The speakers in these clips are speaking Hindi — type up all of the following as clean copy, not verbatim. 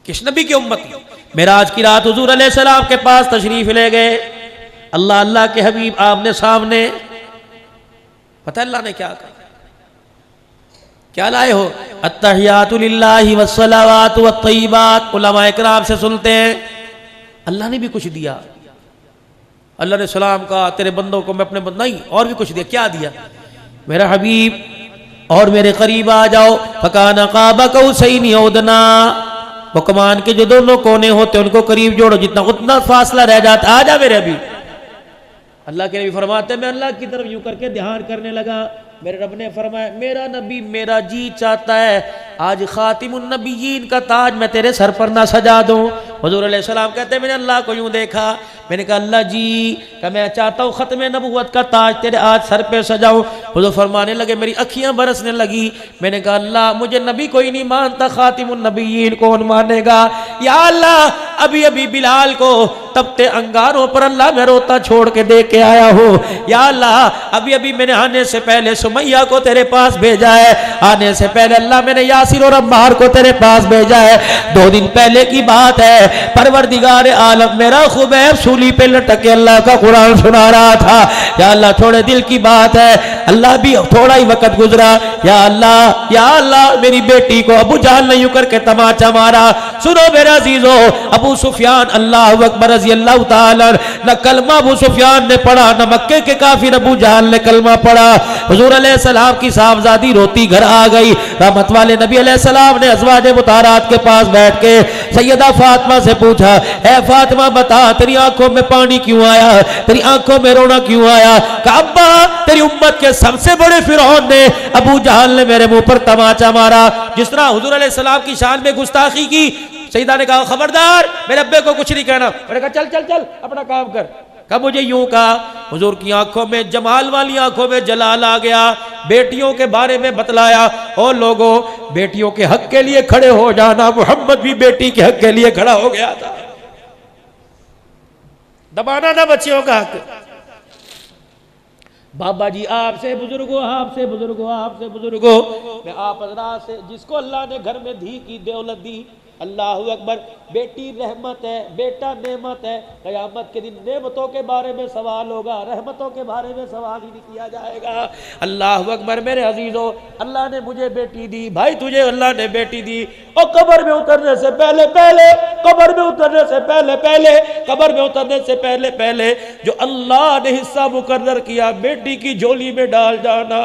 किस नबी की उम्मती? मेराज की रात हुजूर अलैहिस्सलाम के पास तशरीफ ले गए। अल्लाह अल्लाह के हबीब आमने सामने। पता अल्लाह ने क्या कहा? क्या लाए हो? अत्तहियातु लिल्लाहि वस्सलावातु वत्तय्यिबात। उलमा इकराम से सुनते हैं अल्लाह ने भी कुछ दिया। अल्लाह ने सलाम कहा तेरे बंदों को मैं अपने नहीं और भी कुछ दिया। क्या दिया? मेरा हबीब और मेरे करीब आ जाओ। फकाना काबा कौसैनी औदना। वो कमान के जो दोनों कोने होते उनको करीब जोड़ो, जितना उतना फासला रह जाता। आ जा मेरे अभी। अल्लाह के नबी फरमाते मैं अल्लाह की तरफ यूं करके ध्यान करने लगा। मेरे रब ने फरमाया मेरा नबी मेरा जी चाहता है आज खातिमुन नबिय्यीन का ताज मैं तेरे सर पर ना सजा दूं। हुजूर अलैहि सलाम कहते हैं मैंने अल्लाह को यूं देखा, मैंने कहा अल्लाह जी का मैं चाहता हूँ खत्म नबुव्वत का ताज तेरे आज सर पे सजाऊं। हुजूर फरमाने लगे मेरी अखियां बरसने लगी। मैंने कहा अल्लाह मुझे नबी कोई नहीं मानता, खातिमुन नबिय्यीन कौन मानेगा? या अल्लाह अभी अभी बिलाल को तपते अंगारों पर अल्लाह मैं रोता छोड़ के दे के आया हूँ। या अल्लाह अभी अभी मैंने आने से पहले सुमैया को तेरे पास भेजा है। आने से पहले अल्लाह मैंने यासिर और अम्मार को तेरे पास भेजा है। 2 दिन पहले की बात है, परवरदिगार आलम मेरा खुबैब सूली पे लटक के अल्लाह का कुरान सुना रहा था। या अल्लाह थोड़े दिल की बात है, अल्लाह भी थोड़ा ही वक्त गुजरा। या अल्लाह मेरी बेटी को अबू जहल ने यूं करके तमाचा मारा। सुनो मेरे अजीजों, अबू सुफियान अल्लाह अकबर रज़ी अल्लाह ताला न कलमा अबू सुफियान ने पढ़ा न मक्के के काफिर अबू जहल ने कलमा पढ़ा। हुजूर अलैहिस्सलाम की साहबजादी रोती घर आ गई। रहमत वाले नबी अलैहिस्सलाम ने अज़वाजे मुताहरात के पास बैठ के सैयदा फातिमा से पूछा, ए फातिमा बता तेरी आंखों में पानी क्यों आया, तेरी आंखों में रोना क्यों आया? कहा अब्बा तेरी उम्मत के सबसे बड़े फिरौन ने अबू जहल ने मेरे मुंह पर तमाचा मारा। जिस तरह हुजूर अलैहिस्सलाम की शान में गुस्ताखी की, सईदा ने कहा खबरदार मेरे अब्बे को कुछ नहीं कहना। मैंने कहा चल चल चल अपना काम कर। कहा मुझे यूं कहा। हुजूर की आंखों में जमाल वाली आंखों में जलाल आ गया। बेटियों के बारे में बतलाया, और लोगों बेटियों के हक के लिए खड़े हो जाना। मोहम्मद भी बेटी के हक के लिए खड़ा हो गया था। दबाना ना बच्चियों का हक। बाबा जी आपसे बुजुर्गो आपसे बुजुर्गो आपसे बुजुर्गो, मैं आप हज़रात से जिसको अल्लाह ने घर में धी की दौलत दी, अल्लाह अकबर, बेटी रहमत है, बेटा नेमत है। क़यामत के दिन नेमतों के बारे में सवाल होगा, रहमतों के बारे में सवाल ही नहीं किया जाएगा। अल्लाह अकबर मेरे अजीजों, अल्लाह ने मुझे बेटी दी, भाई तुझे अल्लाह ने बेटी दी। और कब्र में उतरने से पहले पहले, कब्र में उतरने से पहले पहले, कब्र में उतरने से पहले पहले जो अल्लाह ने हिस्सा मुकर्रर किया बेटी की झोली में डाल जाना।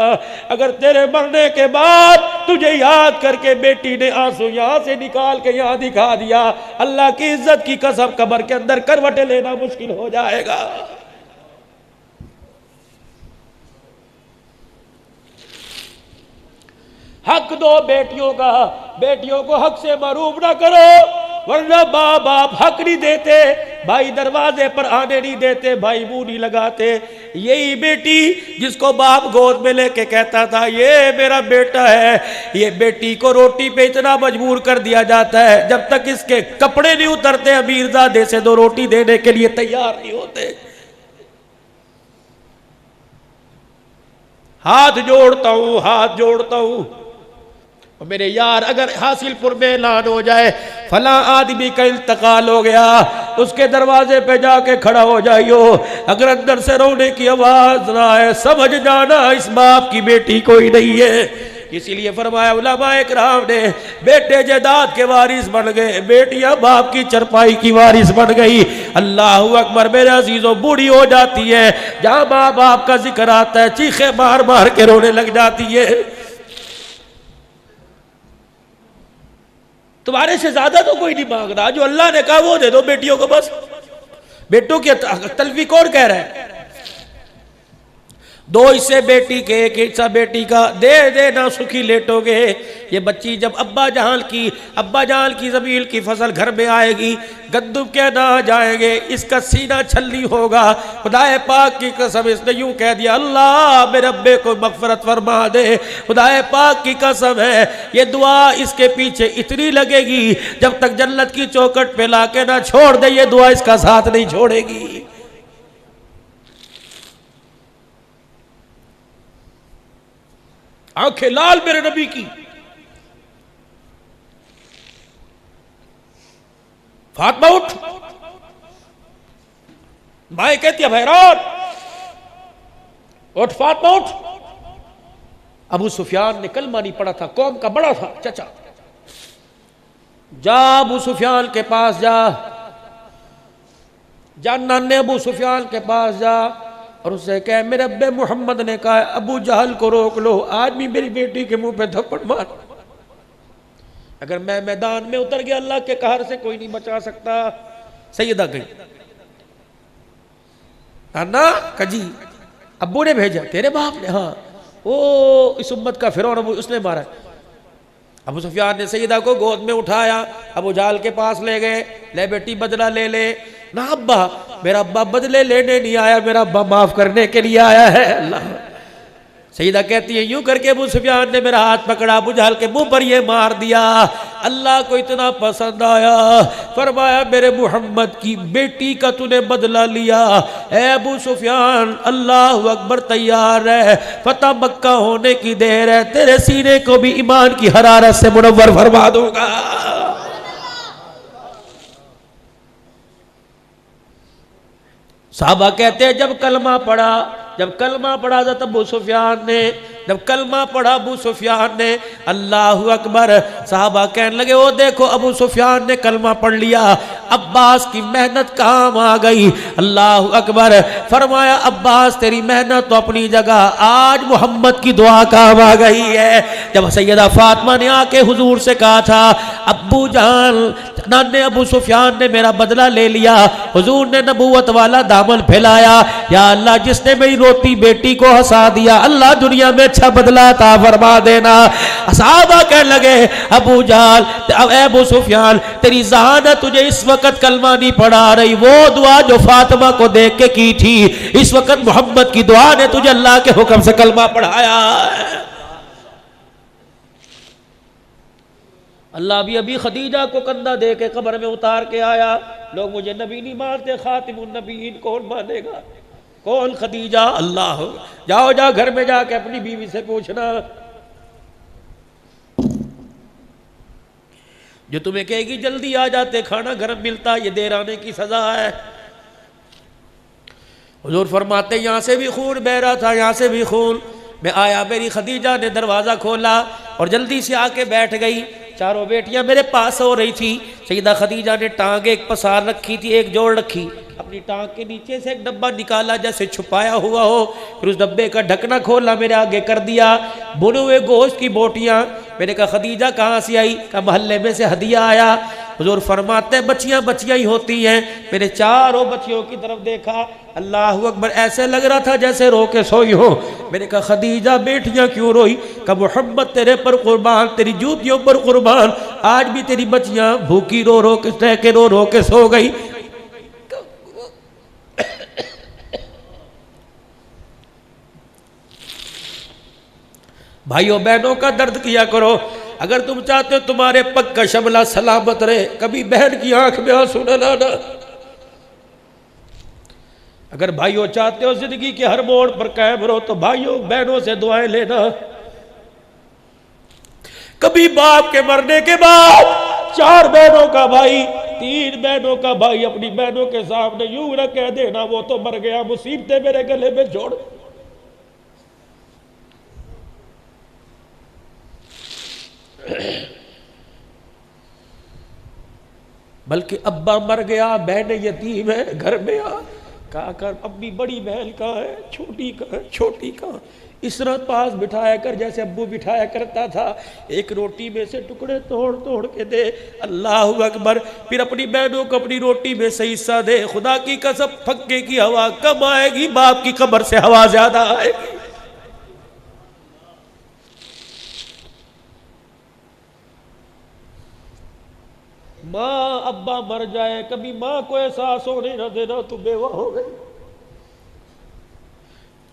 अगर तेरे मरने के बाद तुझे याद करके बेटी ने आंसू यहां से निकाल के यहां दिखा दिया, अल्लाह की इज्जत की कसम कब्र के अंदर करवटें लेना मुश्किल हो जाएगा। हक दो बेटियों का, बेटियों को हक से महरूम ना करो, वरना माँ बाप हक नहीं देते, भाई दरवाजे पर आने नहीं देते, भाई मुंह नहीं लगाते। यही बेटी जिसको बाप गोद में लेके कहता था ये मेरा बेटा है, ये बेटी को रोटी पे इतना मजबूर कर दिया जाता है जब तक इसके कपड़े नहीं उतरते अमीरजादे से 2 रोटी देने के लिए तैयार नहीं होते। हाथ जोड़ता हूं, हाथ जोड़ता हूं और मेरे यार, अगर हासिलपुर में ऐलान हो जाए फला आदमी का इंतकाल हो गया, उसके दरवाजे पे जाके खड़ा हो जाइयो। अगर अंदर से रोने की आवाज ना आए, समझ जाना इस बाप की बेटी कोई नहीं है। इसीलिए फरमाया उलमाए किराम ने, बेटे जायदाद के वारिस बन गए, बेटियां बाप की चरपाई की वारिस बन गई। अल्लाह अकबर मेरे अजीजों, बूढ़ी हो जाती है, जहां माँ बाप का जिक्र आता है चीखे मार मार के रोने लग जाती है। तुम्हारे से ज्यादा तो कोई नहीं मांग रहा, जो अल्लाह ने कहा वो दे दो बेटियों को बस। बेटों की तलफी कौन कह रहा है? 2 हिस्से बेटी के, 1 हिस्सा बेटी का, दे देना सुखी लेटोगे। ये बच्ची जब अब्बा जान की ज़मीन की फसल घर में आएगी, गंदुम के ना जाएंगे, इसका सीना छल्ली होगा। खुदाए पाक की कसम, इसने यूं कह दिया अल्लाह मेरे अब्बे को मग़फ़िरत फरमा दे। खुदाए पाक की कसम है, ये दुआ इसके पीछे इतनी लगेगी जब तक जन्नत की चौखट पे लाके ना छोड़ दे, ये दुआ इसका साथ नहीं छोड़ेगी। आंखें लाल मेरे नबी की। फातिमा उठ। माए कहती है बहरान उठ, फातिमा उठ। अबू सुफियान ने कलमा नहीं पढ़ा था, कौम का बड़ा था चचा। जा अबू सुफियान के पास जा, नाने अबू सुफियान के पास जा और उससे कह मेरे अब्बे मोहम्मद ने कहा अबू जहल को रोक लो, आज भी मेरी बेटी के मुंह पे थप्पड़ मार। अगर मैं मैदान में उतर गया अल्लाह के कहर से कोई नहीं बचा सकता। सैयदा गई, नाना कजी अब्बू ने भेजा, तेरे बाप ने? हाँ। ओ इस उम्मत का फिरौन अबू, उसने मारा। अबू सुफियान ने सैयदा को गोद में उठाया, अबू जाल के पास ले गए, ले बेटी बदला ले ले। ना अब्बा, मेरा अब्बा बदले लेने नहीं आया, मेरा अब्बा माफ करने के लिए आया है। अल्लाह। सईदा कहती है यूं करके अबू सुफियान ने मेरा हाथ पकड़ा, अबू जहल के मुंह पर ये मार दिया। अल्लाह को इतना पसंद आया, फरमाया मेरे मोहम्मद की बेटी का तूने बदला लिया। ए अबू सुफियान अल्लाह अकबर, तैयार है, फतह मक्का होने की देर है, तेरे सीने को भी ईमान की हरारत से मुनव्वर फरमा दूंगा। साहबा कहते हैं जब कलमा पढ़ा, हज़रत अबू सुफियान ने जब कलमा पढ़ा अबू सुफियान ने, अल्लाह अकबर, साहबा कहने लगे ओ देखो अबू सुफियान ने कलमा पढ़ लिया, अब्बास की मेहनत काम आ गई। अल्लाह अकबर, फरमाया अब्बास तेरी मेहनत तो अपनी जगह, आज मोहम्मद की दुआ काम आ गई है। जब सैयदा फातिमा ने आके हुजूर से कहा था अब्बू जान, नाने अबू सुफियान ने मेरा बदला ले लिया, हुजूर ने नबूवत वाला दामन फैलाया, या अल्लाह जिसने मेरी रोती बेटी को हंसा दिया, अल्लाह दुनिया में अच्छा बदला ता फरमा देना। सहाबा कहने लगे अबू जाल, अब अबू सुफियान तेरी ज़हानत तुझे इस वक्त कलमा नहीं पढ़ा रही, वो दुआ जो फातिमा को देख के की थी, इस वक्त मोहम्मद की दुआ ने तुझे अल्लाह के हुक्म से कलमा पढ़ाया। अल्लाह भी अभी खदीजा को कंधा दे के कब्र में उतार के आया। लोग मुझे नबी नहीं मानते, खातिमुन नबीयीन कौन मानेगा? कौन? खदीजा। अल्लाह, जाओ जाओ घर में जाके अपनी बीवी से पूछना, जो तुम्हें कहेगी जल्दी आ जाते खाना गर्म मिलता, ये देर आने की सजा है। हुजूर फरमाते यहां से भी खून बह रहा था, यहां से भी खून। मैं आया, मेरी खदीजा ने दरवाजा खोला और जल्दी से आके बैठ गई। चारों बेटियां मेरे पास हो रही थी। सईदा खदीजा ने टांग एक पसार रखी थी, एक जोड़ रखी, अपनी टांग के नीचे से एक डब्बा निकाला जैसे छुपाया हुआ हो, फिर उस डब्बे का ढकना खोला, मेरे आगे कर दिया, भुने हुए गोश्त की बोटियां। मैंने कहा खदीजा कहाँ से आई? कहा मोहल्ले में से हदिया आया। हुजूर फरमाते बच्चियां बच्चियां ही होती हैं। मैंने चारों बच्चियों की तरफ देखा, अल्लाह अकबर, ऐसे लग रहा था जैसे रो के सोई हो। मैंने कहा खदीजा बेटियां क्यों रोई? कहा मोहम्मद तेरे पर कुर्बान, तेरी जूतियों पर कुर्बान, आज भी तेरी बच्चियां भूखी रो रो के सो गई। भाइयों बहनों का दर्द किया करो। अगर तुम चाहते हो तुम्हारे पग का शमला सलामत रहे, कभी बहन की आंख में आंसू न लाना। अगर भाइयों चाहते हो जिंदगी के हर मोड़ पर कायम रहो, तो भाइयों बहनों से दुआएं लेना। कभी बाप के मरने के बाद 4 बहनों का भाई, 3 बहनों का भाई अपनी बहनों के सामने यूं न कह देना वो तो मर गया, मुसीबतें मेरे गले में जोड़। बल्कि अब्बा मर गया, बहन यतीम है, घर में आ, कहा कर अम्मी बड़ी बहन कहाँ है, छोटी कहाँ है, छोटी कहाँ? इस तरह पास बिठाया कर जैसे अब्बू बिठाया करता था। एक रोटी में से टुकड़े तोड़ तोड़ के दे। अल्लाह अकबर। फिर अपनी बहनों को अपनी रोटी में से हिस्सा दे। खुदा की कसम फक्के की हवा कम आएगी, बाप की कब्र से हवा ज्यादा आएगी। माँ अब्बा मर जाए, कभी माँ को एहसास होने न देना तू बेवा हो गई।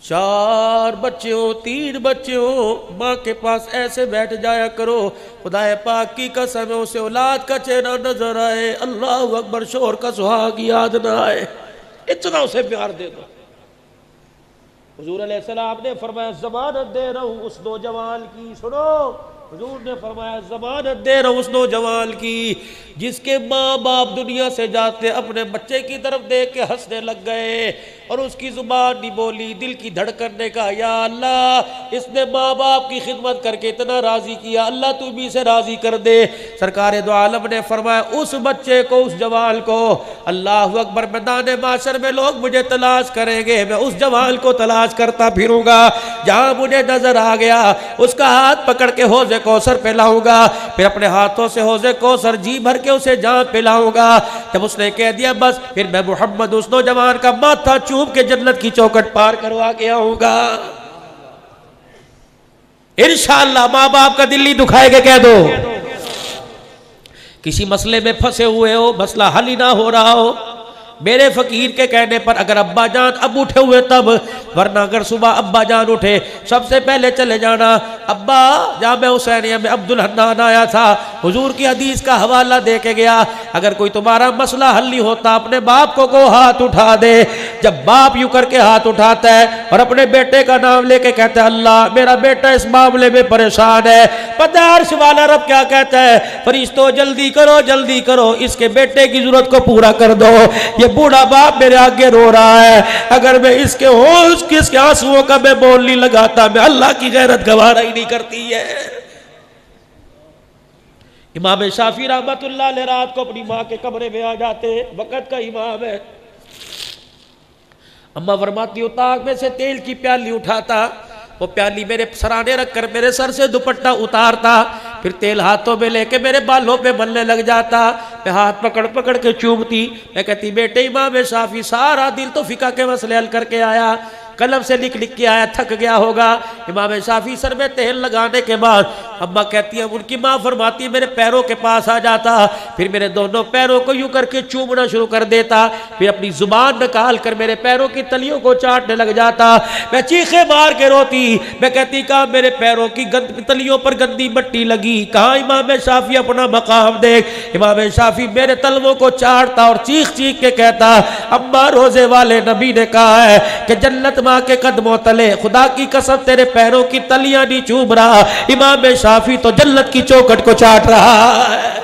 4 बच्चे हो, 3 बच्चे हो, माँ के पास ऐसे बैठ जाया करो, खुदाए पाक की कसम है उसे औलाद का चेहरा नजर आए, अल्लाह अकबर, शोर का सुहाग याद ना आए, इतना उसे प्यार दे दो। हुजूर अलैहिस्सलाम ने फरमाया जमानत दे रहा हूं उस नौजवान की, सुनो हुजूर ने फरमाया ज़मानत दे रहा हूं उस नौजवान की जिसके माँ बाप दुनिया से जाते अपने बच्चे की तरफ देख के हंसने लग गए और उसकी जुबान नहीं बोली, दिल की धड़कन ने कहा या अल्लाह इसने माँ बाप की खिदमत करके इतना राजी किया, अल्लाह तू भी इसे राजी कर दे। सरकार दो आलम ने फरमाया उस बच्चे को, उस जवान को, अल्लाह अकबर, मैदान माशर में लोग मुझे तलाश करेंगे, मैं उस जवान को तलाश करता फिरूंगा, जहां मुझे नजर आ गया उसका हाथ पकड़ के हौज़े कौसर पे लाऊंगा, फिर अपने हाथों से हौज़े कौसर जी भर के उसे जान पिलाऊंगा। जब उसने कह दिया बस, फिर मैं मोहम्मद उस नौजवान का माथा चूम के जन्नत की चौखट पार करवा के आऊंगा। इंशाअल्लाह माँ बाप का दिल नहीं दुखाएगा। कह दो किसी मसले में फंसे हुए हो, मसला हल ही ना हो रहा हो, मेरे फकीर के कहने पर अगर अब्बा जान अब उठे हुए तब, वरना अगर सुबह अब्बा जान उठे सबसे पहले चले जाना अब्बा जामे हुसैनिया में अब्दुल हन्नान आया था, हुजूर की हदीस का हवाला दे के गया, अगर कोई तुम्हारा मसला हल नहीं होता अपने बाप को हाथ उठा दे। जब बाप यूं करके हाथ उठाता है और अपने बेटे का नाम लेके कहता है अल्लाह मेरा बेटा इस मामले में परेशान है, पता है अर्श वाला रब क्या कहता है, फरिश्तों जल्दी करो इसके बेटे की जरूरत को पूरा कर दो। ये बूढ़ा बाप मेरे आगे रो रहा है, अगर मैं इसके आंसुओं का मैं बोल नहीं लगाता, मैं अल्लाह की गैरत गवारा ही नहीं करती है। इमाम शाफी रहमतुल्लाह अलैह रात को अपनी माँ के कमरे में आ जाते, वक़्त का इमाम है। अम्मा फरमाती हो ताक में से तेल की प्याली उठाता, वो प्याली मेरे सराने रखकर मेरे सर से दुपट्टा उतारता, फिर तेल हाथों में लेके मेरे बालों पे मलने लग जाता, मैं हाथ पकड़ पकड़ के चूमती, मैं कहती बेटे इमाम शाफी सारा दिल तो फिका के मसले हल करके आया, कलम से लिख लिख के आया, थक गया होगा। इमाम शाफी सर में तेल लगाने के बाद अम्मा कहती है, उनकी माँ फरमाती मेरे पैरों के पास आ जाता, फिर मेरे दोनों पैरों को यूं करके चूमना शुरू कर देता, फिर अपनी जुबान निकाल कर मेरे पैरों की तलियों को चाटने लग जाता। मैं चीखे मार के रोती, मैं कहती कहाँ मेरे पैरों की तलियों पर गंदी मट्टी लगी, कहाँ इमाम शाफी अपना मकाम देख। इमाम शाफी मेरे तलवों को चाटता और चीख चीख के कहता अम्मा रोजे वाले नबी ने कहा है कि जन्नत माँ के कदमों तले, खुदा की कसम तेरे पैरों की तलियां नहीं चूम रहा, इमाम शाफी तो जन्नत की चौखट को चाट रहा है।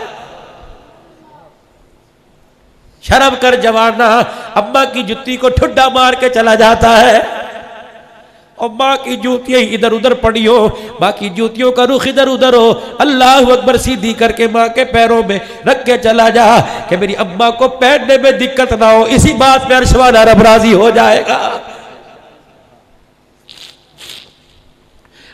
शर्म कर जवाना, अम्मा की जुत्ती को ठुड्डा मार के चला जाता है और माँ की जूतियां इधर उधर पड़ी हो, माँ की जूतियों का रुख इधर उधर हो, अल्लाह अकबर सीधी करके माँ के पैरों में रख के चला जा कि मेरी अम्मा को पहनने में दिक्कत ना हो। इसी बात में अर्श वाला रब राजी हो जाएगा।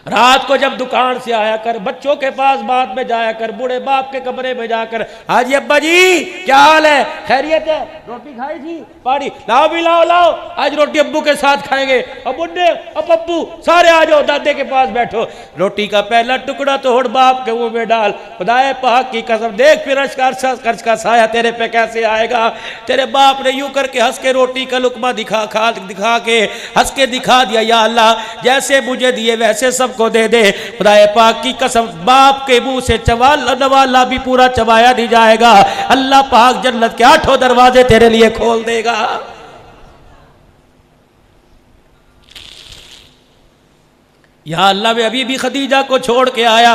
रात को जब दुकान से आया कर, बच्चों के पास बाद में जाया कर, बूढ़े बाप के कमरे में जाकर हाजी अब्बा जी क्या हाल है, खैरियत है, रोटी खाई थी, पानी लाओ भी लाओ, आज रोटी अब्बू के साथ खाएंगे, अब बुड्ढे अब पप्पू सारे आ जाओ, दादे के पास बैठो, रोटी का पहला टुकड़ा तोड़ बाप के मुंह में डाल, खुदाए पाक की कसम देख फिर कर्ज का साया तेरे पे कैसे आएगा। तेरे बाप ने यूं करके हंस के रोटी का लुकमा दिखा के हंस के दिखा दिया, या अल्लाह जैसे मुझे दिए वैसे सब को दे दे। खुदाए पाक की कसम बाप के मुंह से नवाला भी पूरा चबाया नहीं जाएगा, अल्लाह पाक जन्नत के 8 दरवाजे तेरे लिए खोल देगा। या अल्लाह मैं अभी भी खदीजा को छोड़ के आया,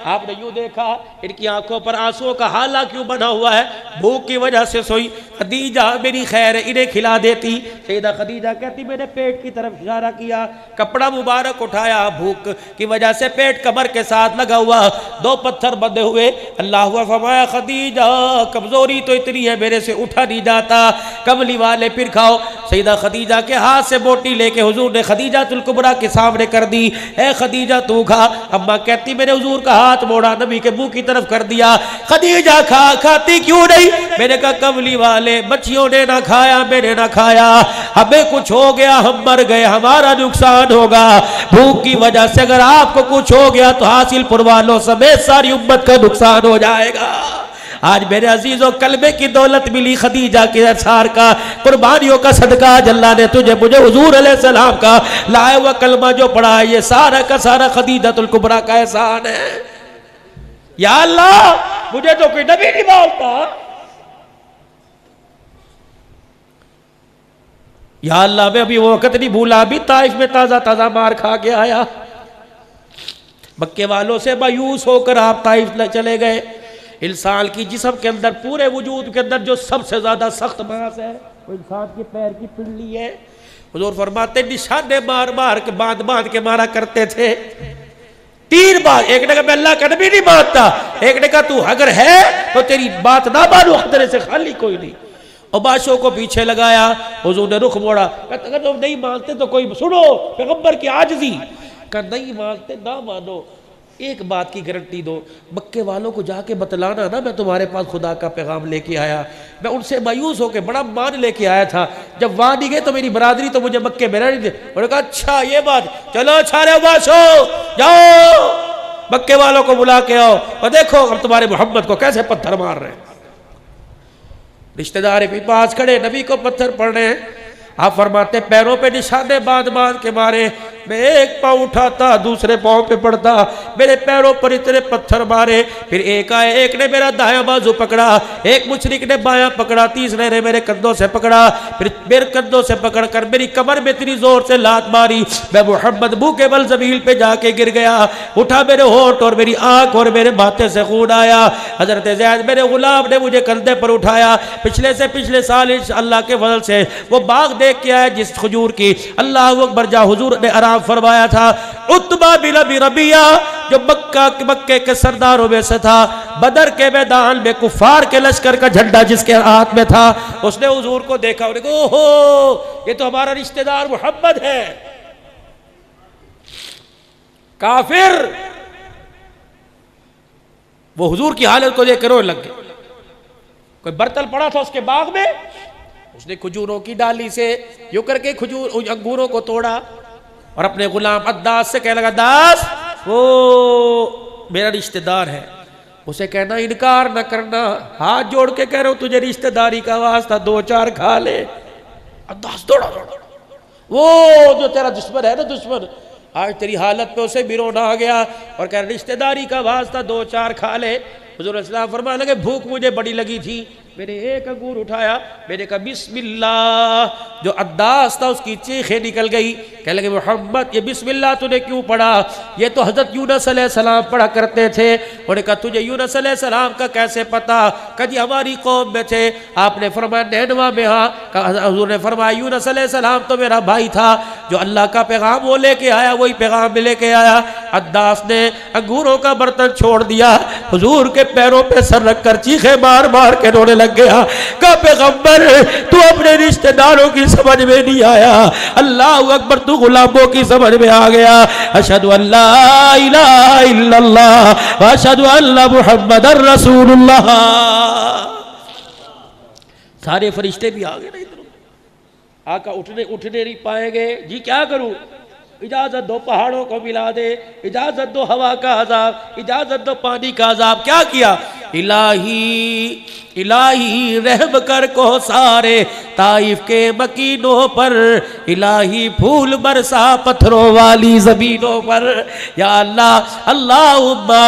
आपने यूं देखा इनकी आंखों पर आंसुओं का हाला क्यों बना हुआ है, भूख की वजह से सोई। खदीजा मेरी खैर है इन्हें खिला देती। सैयदा खदीजा कहती मैंने पेट की तरफ इशारा किया, कपड़ा मुबारक उठाया, भूख की वजह से पेट कमर के साथ लगा हुआ, 2 पत्थर बंधे हुए। अल्लाह फरमाया खदीजा कमजोरी तो इतनी है मेरे से उठा नहीं जाता, कमली वाले फिर खाओ। सैयदा खदीजा के हाथ से बोटी लेके हुजूर ने खदीजातुल कुबरा के सामने कर दी, ए खदीजा तू खा। अम्मा कहती मैंने हुजूर का हाथ मोड़ा, नबी के मुंह की तरफ कर दिया। खदीजा खाती क्यों नहीं? मैंने कहा कमली वाले बच्चियों ने ना खाया, मैंने ना खाया, हमें कुछ हो गया हम मर गए, हमारा नुकसान होगा। भूख की वजह से अगर आपको कुछ हो गया तो हासिलपुर वालों समेत सारी उम्मत का नुकसान हो जाएगा। आज मेरे अजीजों कलमे की दौलत मिली, खदीजा के असार का, कुर्बानियों का सदका, अल्लाह ने तुझे मुझे हुजूर अलैहिस्सलाम का लाया हुआ कलमा जो पढ़ा है, ये सारा का सारा खदीजातुल कुबरा का एहसान है। या अल्लाह मुझे तो कोई नबी नहीं बोलता, या अल्लाह मैं अभी वो वक्त नहीं भूला, अभी ताइफ में ताजा ताजा मार खा के आया। मक्के वालों से मायूस होकर आप ताइफ चले गए। इंसान की जिस्म के अंदर, पूरे वजूद के अंदर जो सबसे ज्यादा सख्त मांस है वो इंसान के पैर की पिंडली है। हुजूर फरमाते निशाने मार मार के बांध बांध के मारा करते थे। 3 बार, एक ने कहा मैं अल्लाह का नबी नहीं मानता, एक ने कहा तू अगर है तो तेरी बात ना मानो, खतरे से खाली कोई नहीं। और बादशाह को पीछे लगाया, हुजूर ने रुख मोड़ा, कहते अगर तुम नहीं मानते तो कोई सुनो पैगंबर की आजिज़ी, कहा नहीं मानते ना मानो, एक बात की गारंटी दो, मक्के वालों को जाके बतलाना ना मैं तुम्हारे पास खुदा का पैगाम लेके आया। मैं उनसे मायूस होकर बड़ा मान लेके आया था, जब वहां नहीं गए तो मेरी बरादरी तो मुझे मक्के में रहने दे। उन्होंने कहा अच्छा ये बात, चलो अच्छा रे बादशाह जाओ मक्के वालों को बुला के आओ और देखो हम तुम्हारे मोहम्मद को कैसे पत्थर मार रहे हैं। रिश्तेदार भी पास खड़े, नबी को पत्थर पड़ रहे हैं। आप फरमाते पैरों पे निशाने बांध बांध के मारे, मैं एक पाँव उठाता दूसरे पाँव पे पड़ता, मेरे पैरों पर इतने पत्थर मारे। फिर एक आए, एक ने मेरा दायां बाजू पकड़ा, एक मुशरिक ने बायां पकड़ा, तीसरे ने मेरे कंधों से पकड़ा, फिर मेरे कंधों से पकड़कर मेरी कमर में इतनी जोर से लात मारी, मैं मोहम्मद मुंह के बल जमीन पे जाके गिर गया। उठा मेरे होठ और मेरी आंख और मेरे माथे से खून आया। हजरत ज़ैद मेरे गुलाम ने मुझे कंधे पर उठाया। पिछले से पिछले साल अल्लाह के फजल से वो बाग देख के आया जिस खजूर की अल्लाह अकबर जा हुजूर ने आराम फरमाया था। उतबा बिन अबी रबिया जो मक्के के सरदारों में से था, बदर के मैदान में कुफार के लश्कर का झंडा जिसके हाथ में था, उसने हुजूर को देखा, उन्हें कहा ओहो ये तो हमारा रिश्तेदार मोहम्मद है। काफिर वो हुजूर की हालत को देख कर रोने लग गए। कोई बर्तन पड़ा था उसके बाग में, उसने खजूरों की डाली से यूं करके खजूर अंगूरों को तोड़ा और अपने गुलाम अद्दास से कहने लगा, दास वो मेरा रिश्तेदार है, उसे कहना इनकार न करना, हाथ जोड़ के कह रहा हूं तुझे रिश्तेदारी का वास्ता 2-4 खा ले। अद्दास दौड़ा वो जो तेरा दुश्मन है ना, दुश्मन आज तेरी हालत पे उसे बिरोना आ गया और कह रहा रिश्तेदारी का वास्ता 2-4 खा ले। हुजूर इस्लाम फरमाने लगे भूख मुझे बड़ी लगी थी, मैंने एक अंगूर उठाया, मैंने कहा बिस्मिल्लाह। जो अद्दास था उसकी चीखें निकल गई, कहने लगे मोहम्मद ये बिस्मिल्लाह तूने क्यों पढ़ा? ये तो हजरत यूनुस अलैहिस्सलाम पढ़ा करते थे। उन्होंने कहा तुझे यूनुस अलैहिस्सलाम का कैसे पता? कभी हमारी कौम में थे। आपने फरमाया नैनवा में। हाँ। हुजूर ने फरमाया यूनुस अलैहिस्सलाम तो मेरा भाई था, जो अल्लाह का पैगाम वो लेके आया वही पैगाम में लेके आया। अद्दास ने अंगूरों का बर्तन छोड़ दिया, हुजूर के पैरों पे सर रखकर चीखे मार मार के रोने लग गया। कहा पैगंबर तू अपने रिश्तेदारों की समझ में नहीं आया, अल्लाह अकबर तू गुलामों की समझ में आ गया। अशहदु अल्ला इलाहा इल्लल्लाह व अशहदु अन्न मुहम्मदर रसूलुल्लाह। सारे फरिश्ते भी आ गए ना इधर। आका उठने नहीं पाएंगे। जी क्या करूं? इजाजत दो पहाड़ों को मिला दे, इजाजत दो हवा का अजाब, इजाजत दो पानी का अजाब। क्या किया? इलाही इलाही रहम कर को सारे ताइफ के मकीनों पर, इलाही फूल बरसा पत्थरों वाली जमीनों पर। या अल्लाह अल्लाहुम्मा।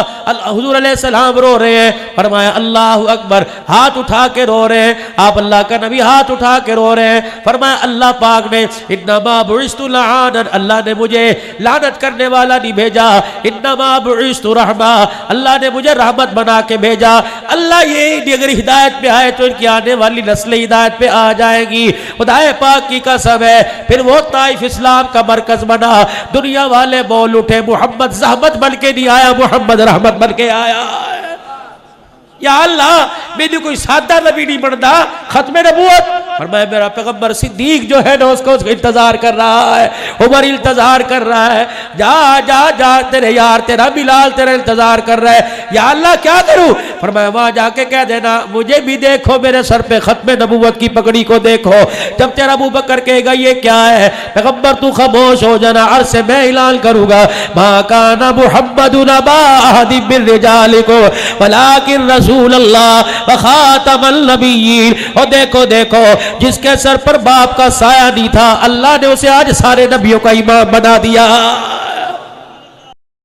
हुजूर अलैहिस्सलाम रो रहे हैं, फरमाया अल्लाहु अकबर, हाथ उठा के रो रहे हैं। आप अल्लाह का नबी हाथ उठा के रो रहे हैं। फरमाया अल्लाह पाक ने इन्नमा बुइस्तु लआनन, अल्लाह ने मुझे लानत करने वाला नहीं भेजा, इन्नमा बुइस्तु रहमा, अल्लाह ने मुझे रहमत बना के भेजा। अल्लाह ये अगर हिदायत पे आए तो इनकी आने वाली नस्लें हिदायत पे आ जाएगी। खुदाए पाक की कसम है। फिर वो ताइफ इस्लाम का मरकज बना। दुनिया वाले बोल उठे मोहम्मद ज़हमत बन के नहीं आया, मोहम्मद रहमत बन के आया। या अल्लाह मैंने कोई सादा नबी नहीं बनता, खत्मे नबूवत फरमाया मेरा पैगंबर सिद्दीक जो है ना उसको इंतजार कर रहा है, उमर इंतजार कर रहा है। जा जा जा तेरे यार तेरा बिलाल तेरा इंतजार कर रहा है। या अल्लाह क्या करूं? फरमाया वहां जाके कह देना मुझे भी देखो, मेरे सर पे खत्मे नबूवत की पगड़ी को देखो। जब तेरा अबू बकर कहेगा ये क्या है, पैगंबर तू खामोश हो जाना, अर्श से मैं ऐलान करूंगा मा काना मुहम्मदुन अबा अहदिम मिन रिजालिकुम वलाकिन रसूल अल्लाह व खातमुन नबिय्यीन। और देखो देखो जिसके सर पर बाप का साया नहीं था, अल्लाह ने उसे आज सारे नबियों का इमाम बना दिया।